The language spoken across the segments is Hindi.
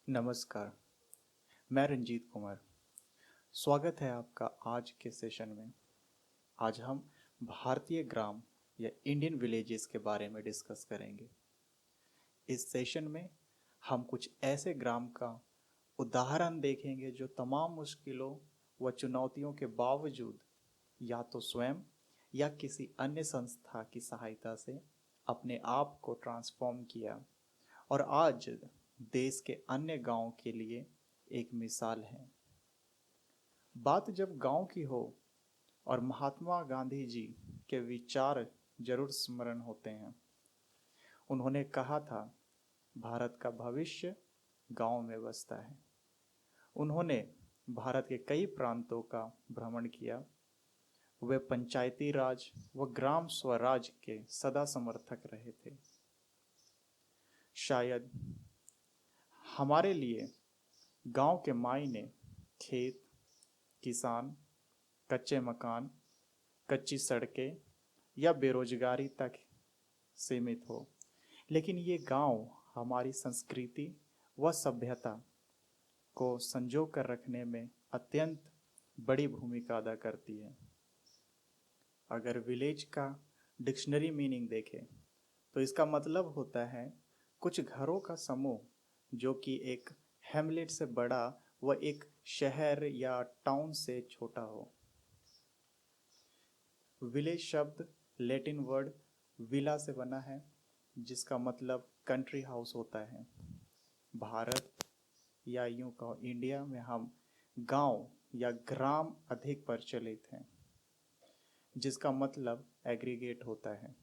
नमस्कार। मैं रंजीत कुमार। स्वागत है आपका आज के सेशन में। आज हम भारतीय ग्राम या इंडियन विलेजेस के बारे में डिस्कस करेंगे। इस सेशन में हम कुछ ऐसे ग्राम का उदाहरण देखेंगे जो तमाम मुश्किलों व चुनौतियों के बावजूद या तो स्वयं या किसी अन्य संस्था की सहायता से अपने आप को ट्रांसफॉर्म किया और आज देश के अन्य गांवों के लिए एक मिसाल है। बात जब गांव की हो और महात्मा गांधी जी के विचार जरूर स्मरण होते हैं। उन्होंने कहा था, भारत का भविष्य गांव में बसता है। उन्होंने भारत के कई प्रांतों का भ्रमण किया। वे पंचायती राज व ग्राम स्वराज के सदा समर्थक रहे थे। शायद हमारे लिए गांव के मायने खेत, किसान, कच्चे मकान, कच्ची सड़कें या बेरोजगारी तक सीमित हो, लेकिन ये गांव हमारी संस्कृति व सभ्यता को संजो कर रखने में अत्यंत बड़ी भूमिका अदा करती है। अगर विलेज का डिक्शनरी मीनिंग देखें तो इसका मतलब होता है कुछ घरों का समूह जो कि एक हैमलेट से बड़ा व एक शहर या टाउन से छोटा हो। विलेज शब्द लैटिन वर्ड विला से बना है, जिसका मतलब कंट्री हाउस होता है। भारत या यूं कहो इंडिया में हम गांव या ग्राम अधिक प्रचलित हैं, जिसका मतलब एग्रीगेट होता है।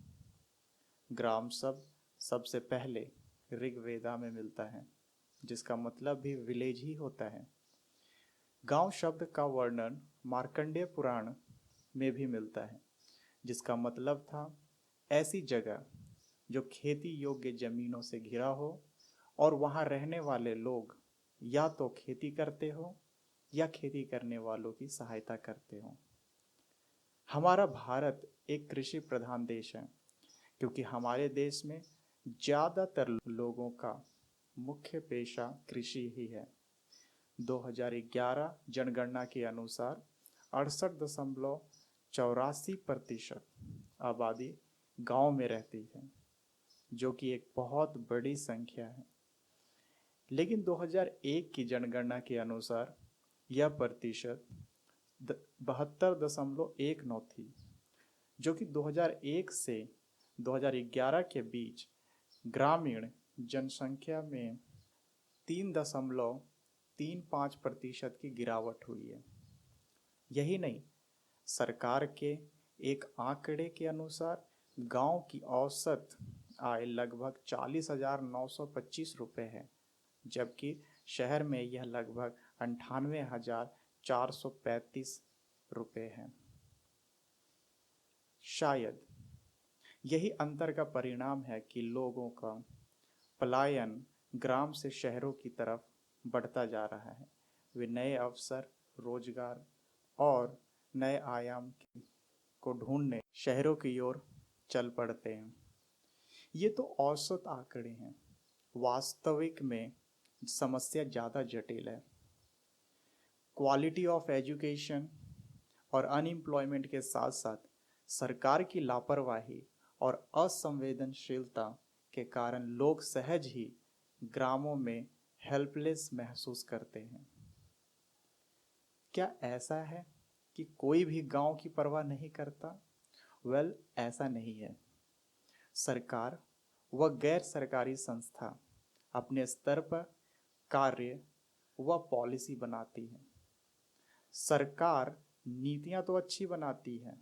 ग्राम शब्द सबसे पहले ऋग्वेदा में मिलता है, जिसका मतलब भी विलेज ही होता है। गांव शब्द का वर्णन मार्कंडेय पुराण में भी मिलता है, जिसका मतलब था ऐसी जगह जो खेती योग्य जमीनों से घिरा हो और वहां रहने वाले लोग या तो खेती करते हो या खेती करने वालों की सहायता करते हो। हमारा भारत एक कृषि प्रधान देश है, क्योंकि हमारे देश में ज़्यादातर लोगों का मुख्य पेशा कृषि ही है। 2011 जनगणना के अनुसार 68.84% आबादी गांव में रहती है, जो कि एक बहुत बड़ी संख्या है। लेकिन 2001 की जनगणना के अनुसार यह प्रतिशत 72.19 थी, जो कि 2001 से 2011 के बीच ग्रामीण जनसंख्या में 3.35% की गिरावट हुई है। यही नहीं, सरकार के एक आंकड़े के अनुसार गांव की औसत आय लगभग 40,925 रुपये है, जबकि शहर में यह लगभग 98,435 रुपये है। शायद यही अंतर का परिणाम है कि लोगों का पलायन ग्राम से शहरों की तरफ बढ़ता जा रहा है। वे नए अवसर, रोजगार और नए आयाम को ढूंढने शहरों की ओर चल पड़ते हैं। ये तो औसत आंकड़े हैं। वास्तविक में समस्या ज़्यादा जटिल है। क्वालिटी ऑफ एजुकेशन और अनएम्प्लॉयमेंट के साथ साथ सरकार की लापरवाही और असंवेदनशीलता के कारण लोग सहज ही ग्रामों में हेल्पलेस महसूस करते हैं। क्या ऐसा है कि कोई भी गांव की परवाह नहीं करता? ऐसा नहीं है। सरकार व गैर सरकारी संस्था अपने स्तर पर कार्य व पॉलिसी बनाती है। सरकार नीतियां तो अच्छी बनाती है,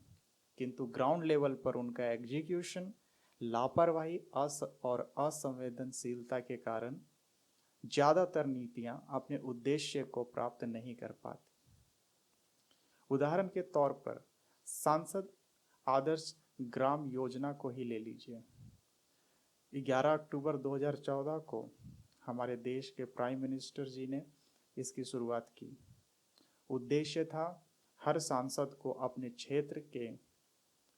किंतु ग्राउंड लेवल पर उनका एग्जीक्यूशन लापरवाही और असंवेदनशीलता के कारण ज़्यादातर नीतियां अपने उद्देश्य को प्राप्त नहीं कर पाती। उदाहरण के तौर पर सांसद आदर्श ग्राम योजना को ही ले लीजिए। 11 अक्टूबर 2014 को हमारे देश के प्राइम मिनिस्टर जी ने इसकी शुरुआत की। उद्देश्य था हर सांसद को अपने क्षेत्र के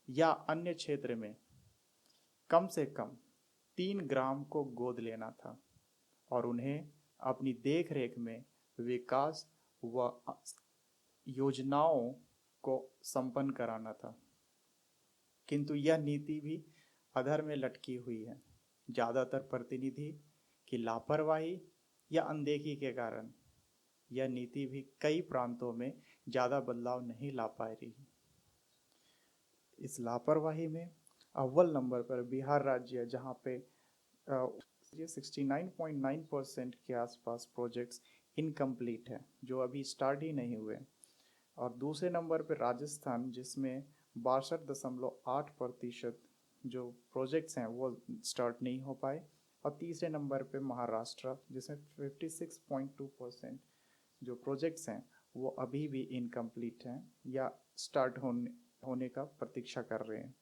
या अन्य क्षेत्र में कम से कम 3 ग्राम को गोद लेना था और उन्हें अपनी देख रेख में विकास व योजनाओं को संपन्न कराना था, किंतु यह नीति भी अधर में लटकी हुई है। ज़्यादातर प्रतिनिधि की लापरवाही या अनदेखी के कारण यह नीति भी कई प्रांतों में ज़्यादा बदलाव नहीं ला पा रही। इस लापरवाही में अव्वल नंबर पर बिहार राज्य है, जहाँ पे 69.9% के आसपास प्रोजेक्ट्स इनकम्प्लीट है, जो अभी स्टार्ट ही नहीं हुए। और दूसरे नंबर पर राजस्थान, जिसमें 62.8% जो प्रोजेक्ट्स हैं वो स्टार्ट नहीं हो पाए। और तीसरे नंबर पे महाराष्ट्र, जिसमें 56.2% जो प्रोजेक्ट्स हैं वो अभी भी इनकम्प्लीट हैं या स्टार्ट होने का प्रतीक्षा कर रहे हैं।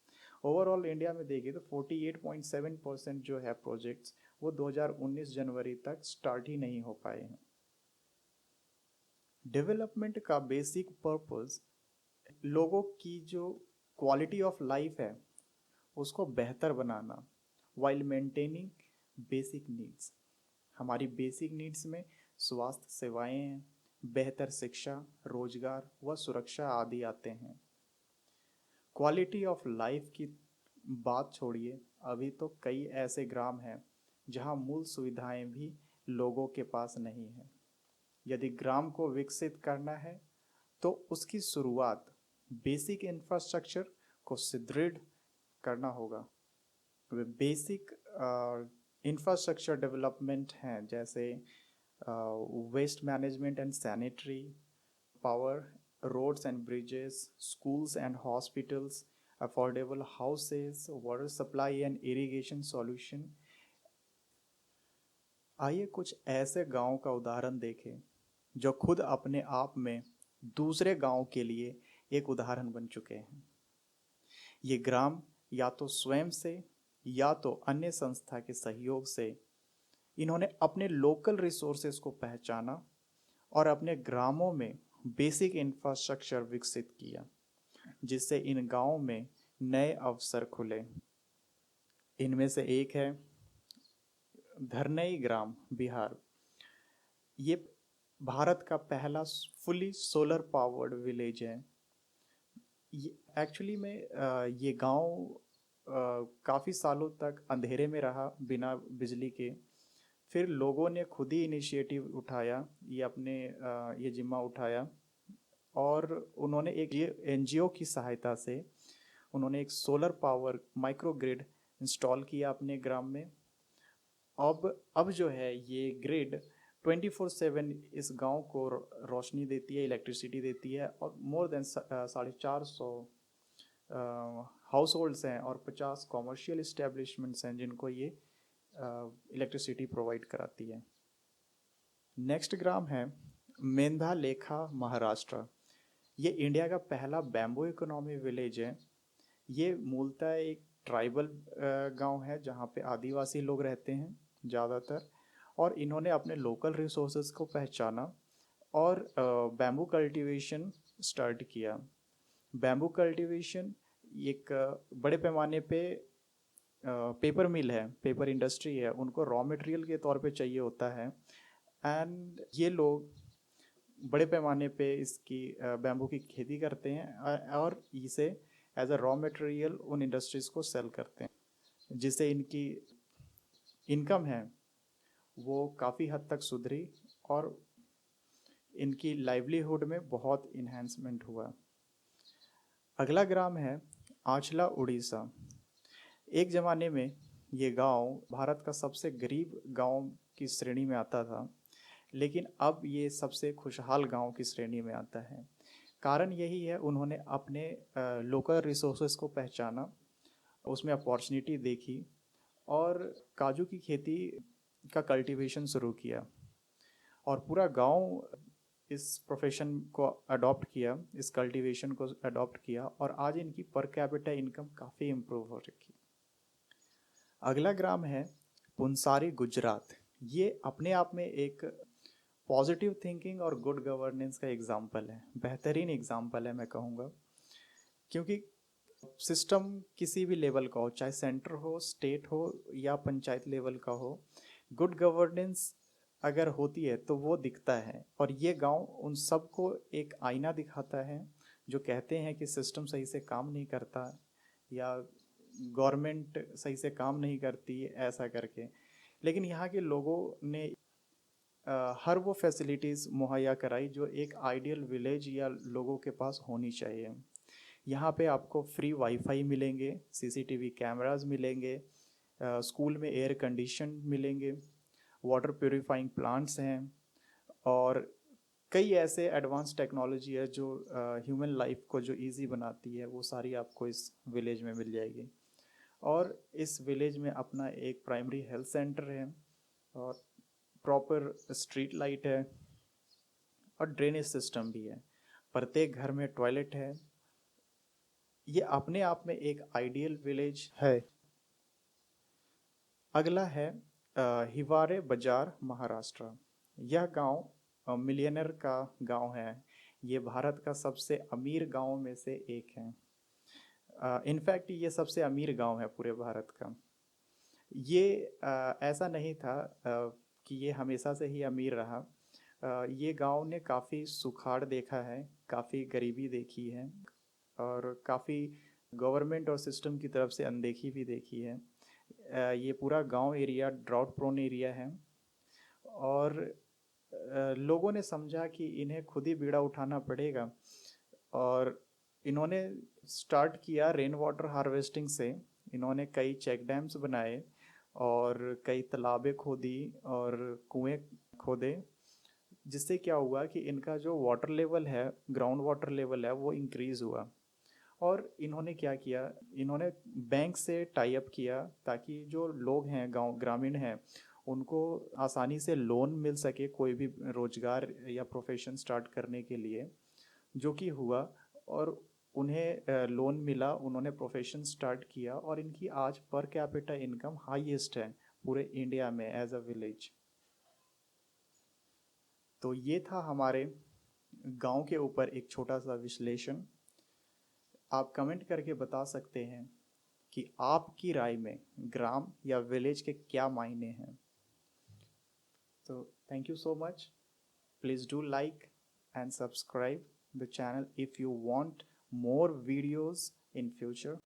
ओवरऑल इंडिया में देखिए तो 48.7% जो है प्रोजेक्ट्स वो 2019 जनवरी तक स्टार्ट ही नहीं हो पाए हैं। डेवलपमेंट का बेसिक पर्पस लोगों की जो क्वालिटी ऑफ लाइफ है उसको बेहतर बनाना, वाइल मेंटेनिंग बेसिक नीड्स। हमारी बेसिक नीड्स में स्वास्थ्य सेवाएं हैं, बेहतर शिक्षा, रोजगार व सुरक्षा आदि आते हैं। क्वालिटी ऑफ लाइफ की बात छोड़िए, अभी तो कई ऐसे ग्राम हैं जहां मूल सुविधाएं भी लोगों के पास नहीं है। यदि ग्राम को विकसित करना है तो उसकी शुरुआत बेसिक इंफ्रास्ट्रक्चर को सुदृढ़ करना होगा। बेसिक इंफ्रास्ट्रक्चर डेवलपमेंट हैं, जैसे waste management and sanitary, power, roads and bridges, schools and hospitals, affordable houses, water supply and irrigation solution। आइए कुछ ऐसे गांव का उदाहरण देखें जो खुद अपने आप में दूसरे गांव के लिए एक उदाहरण बन चुके हैं। ये ग्राम या तो स्वयं से या तो अन्य संस्था के सहयोग से इन्होंने अपने लोकल रिसोर्सेज को पहचाना और अपने ग्रामों में बेसिक इंफ्रास्ट्रक्चर विकसित किया, जिससे इन गांवों में नए अवसर खुले। इनमें से एक है धरनई ग्राम, बिहार। ये भारत का पहला फुली सोलर पावर्ड विलेज है। एक्चुअली में ये गांव काफ़ी सालों तक अंधेरे में रहा बिना बिजली के। फिर लोगों ने खुद ही इनिशिएटिव उठाया, ये जिम्मा उठाया और उन्होंने एक एनजीओ की सहायता से उन्होंने एक solar power micro grid install किया अपने ग्राम में। अब जो है ये ग्रिड 24/7 इस गांव को रोशनी देती है, इलेक्ट्रिसिटी देती है। और मोर देन 450 हाउस होल्ड्स हैं और 50 कॉमर्शियल इस्टेब्लिशमेंट्स हैं जिनको ये इलेक्ट्रिसिटी प्रोवाइड कराती है। नेक्स्ट ग्राम है मेंधा लेखा, महाराष्ट्र। ये इंडिया का पहला बैम्बू इकोनॉमी विलेज है। ये मूलतः एक ट्राइबल गांव है जहाँ पे आदिवासी लोग रहते हैं ज़्यादातर, और इन्होंने अपने लोकल रिसोर्सेज को पहचाना और बैम्बू कल्टीवेशन स्टार्ट किया। बैम्बू कल्टीवेशन एक बड़े पैमाने पे पेपर मिल है, पेपर इंडस्ट्री है, उनको रॉ मटेरियल के तौर पे चाहिए होता है। एंड ये लोग बड़े पैमाने पे इसकी बैम्बू की खेती करते हैं और इसे एज अ रॉ मटेरियल उन इंडस्ट्रीज़ को सेल करते हैं, जिससे इनकी इनकम है वो काफ़ी हद तक सुधरी और इनकी लाइवलीहुड में बहुत इन्हेंसमेंट हुआ। अगला ग्राम है आंचला, उड़ीसा। एक ज़माने में ये गांव भारत का सबसे गरीब गांव की श्रेणी में आता था, लेकिन अब ये सबसे खुशहाल गांव की श्रेणी में आता है। कारण यही है, उन्होंने अपने लोकल रिसोर्सेज को पहचाना, उसमें अपॉर्चुनिटी देखी और काजू की खेती का कल्टीवेशन शुरू किया और पूरा गांव इस प्रोफेशन को अडॉप्ट किया, इस कल्टीवेशन को अडॉप्ट किया और आज इनकी पर कैपिटा इनकम काफ़ी इम्प्रूव हो रखी। अगला ग्राम है पुंसारी, गुजरात। ये अपने आप में एक पॉजिटिव थिंकिंग और गुड गवर्नेंस का एग्जाम्पल है, बेहतरीन एग्जाम्पल है मैं कहूँगा, क्योंकि सिस्टम किसी भी लेवल का हो, चाहे सेंटर हो, स्टेट हो या पंचायत लेवल का हो, गुड गवर्नेंस अगर होती है तो वो दिखता है, और ये गांव उन सबको एक आईना दिखाता है जो कहते हैं कि सिस्टम सही से काम नहीं करता या गवर्नमेंट सही से काम नहीं करती ऐसा करके। लेकिन यहाँ के लोगों ने हर वो फैसिलिटीज़ मुहैया कराई जो एक आइडियल विलेज या लोगों के पास होनी चाहिए। यहाँ पे आपको फ्री वाईफाई मिलेंगे, सीसीटीवी कैमरास मिलेंगे, स्कूल में एयर कंडीशन मिलेंगे, वाटर प्योरीफाइंग प्लांट्स हैं, और कई ऐसे एडवांस टेक्नोलॉजी है जो ह्यूमन लाइफ को जो इजी बनाती है, वो सारी आपको इस विलेज में मिल जाएगी। और इस विलेज में अपना एक प्राइमरी हेल्थ सेंटर है, और प्रॉपर स्ट्रीट लाइट है, और ड्रेनेज सिस्टम भी है। प्रत्येक घर में टॉयलेट है। ये अपने आप में एक आइडियल विलेज है। अगला है हिवारे बाजार, महाराष्ट्र। यह गांव मिलियनर का गांव है। ये भारत का सबसे अमीर गांव में से एक है। इनफैक्ट ये सबसे अमीर गांव है पूरे भारत का। ये ऐसा नहीं था कि ये हमेशा से ही अमीर रहा। ये गांव ने काफ़ी सुखाड़ देखा है, काफ़ी गरीबी देखी है, और काफ़ी गवर्नमेंट और सिस्टम की तरफ से अनदेखी भी देखी है। ये पूरा गांव एरिया ड्राउट प्रोन एरिया है, और लोगों ने समझा कि इन्हें खुद ही बीड़ा उठाना पड़ेगा, और इन्होंने स्टार्ट किया रेन वाटर हार्वेस्टिंग से। इन्होंने कई चेक डैम्स बनाए, और कई तालाबें खोदी, और कुएं खोदे, जिससे क्या हुआ कि इनका जो वाटर लेवल है, ग्राउंड वाटर लेवल है, वो इंक्रीज हुआ। और इन्होंने क्या किया, इन्होंने बैंक से टाई अप किया ताकि जो लोग हैं, गांव ग्रामीण हैं, उनको आसानी से लोन मिल सके कोई भी रोजगार या प्रोफेशन स्टार्ट करने के लिए, जो कि हुआ। और उन्हें लोन मिला, उन्होंने प्रोफेशन स्टार्ट किया, और इनकी आज पर कैपिटा इनकम हाईएस्ट है पूरे इंडिया में एज अ विलेज। तो ये था हमारे गांव के ऊपर एक छोटा सा विश्लेषण। आप कमेंट करके बता सकते हैं कि आपकी राय में ग्राम या विलेज के क्या मायने हैं। तो thank you so much. Please do like and subscribe the channel if you want more videos in future.